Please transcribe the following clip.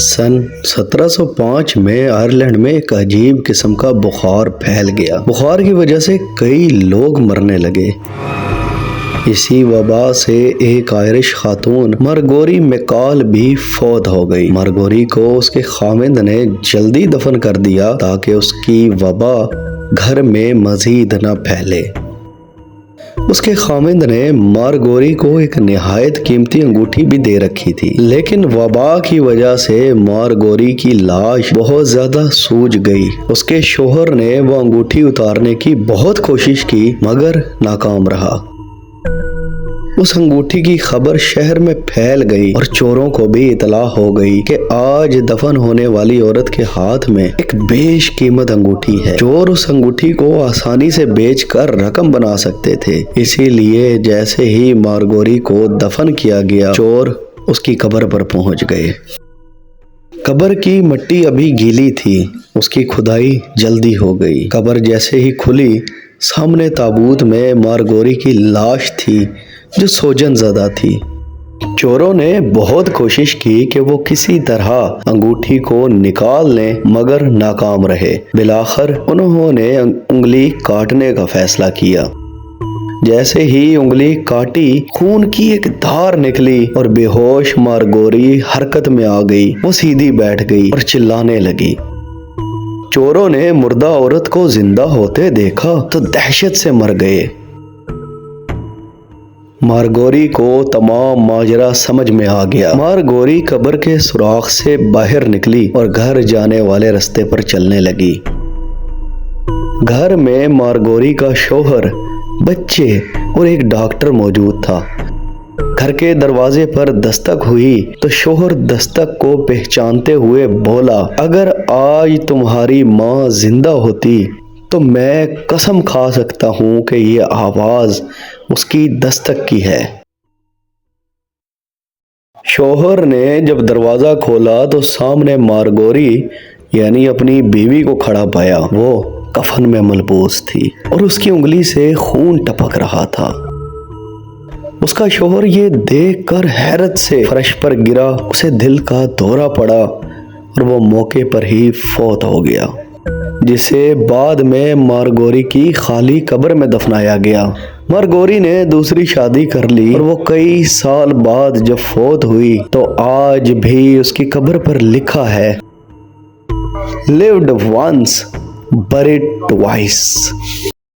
سن 1705 میں آئرلینڈ میں ایک عجیب قسم کا بخار پھیل گیا۔ بخار کی وجہ سے کئی لوگ مرنے لگے۔ اسی وبا سے ایک آئرش خاتون مارگوری میکال بھی فوت ہو گئی۔ مارگوری کو اس کے خاوند نے جلدی دفن کر دیا تاکہ اس کی وبا گھر میں مزید نہ پھیلے۔ اس کے خاوند نے مارگوری کو ایک نہایت قیمتی انگوٹھی بھی دے رکھی تھی، لیکن وبا کی وجہ سے مارگوری کی لاش بہت زیادہ سوج گئی۔ اس کے شوہر نے وہ انگوٹھی اتارنے کی بہت کوشش کی مگر ناکام رہا۔ اس انگوٹھی کی خبر شہر میں پھیل گئی اور چوروں کو بھی اطلاع ہو گئی کہ آج دفن ہونے والی عورت کے ہاتھ میں ایک بیش قیمت انگوٹھی ہے۔ چور اس انگوٹھی کو آسانی سے بیچ کر رقم بنا سکتے تھے، اسی لیے جیسے ہی مارگوری کو دفن کیا گیا، چور اس کی قبر پر پہنچ گئے۔ قبر کی مٹی ابھی گیلی تھی، اس کی کھدائی جلدی ہو گئی۔ قبر جیسے ہی کھلی، سامنے تابوت میں مارگوری کی لاش تھی جو سوجن زدہ تھی۔ چوروں نے بہت کوشش کی کہ وہ کسی طرح انگوٹھی کو نکال لیں مگر ناکام رہے۔ بالآخر انہوں نے انگلی کاٹنے کا فیصلہ کیا۔ جیسے ہی انگلی کاٹی، خون کی ایک دھار نکلی اور بے ہوش مارگوری حرکت میں آ گئی۔ وہ سیدھی بیٹھ گئی اور چلانے لگی۔ چوروں نے مردہ عورت کو زندہ ہوتے دیکھا تو دہشت سے مر گئے۔ مارگوری کو تمام ماجرا سمجھ میں آ گیا۔ مارگوری قبر کے سوراخ سے باہر نکلی اور گھر جانے والے رستے پر چلنے لگی۔ گھر میں مارگوری کا شوہر، بچے اور ایک ڈاکٹر موجود تھا۔ گھر کے دروازے پر دستک ہوئی تو شوہر دستک کو پہچانتے ہوئے بولا، اگر آج تمہاری ماں زندہ ہوتی تو میں قسم کھا سکتا ہوں کہ یہ آواز اس کی دستک کی ہے۔ شوہر نے جب دروازہ کھولا تو سامنے مارگوری یعنی اپنی بیوی کو کھڑا پایا۔ وہ کفن میں ملبوس تھی اور اس کی انگلی سے خون ٹپک رہا تھا۔ اس کا شوہر یہ دیکھ کر حیرت سے فرش پر گرا، اسے دل کا دورہ پڑا اور وہ موقع پر ہی فوت ہو گیا، جسے بعد میں مارگوری کی خالی قبر میں دفنایا گیا۔ مارگوری نے دوسری شادی کر لی اور وہ کئی سال بعد جب فوت ہوئی تو آج بھی اس کی قبر پر لکھا ہے، lived once, buried twice۔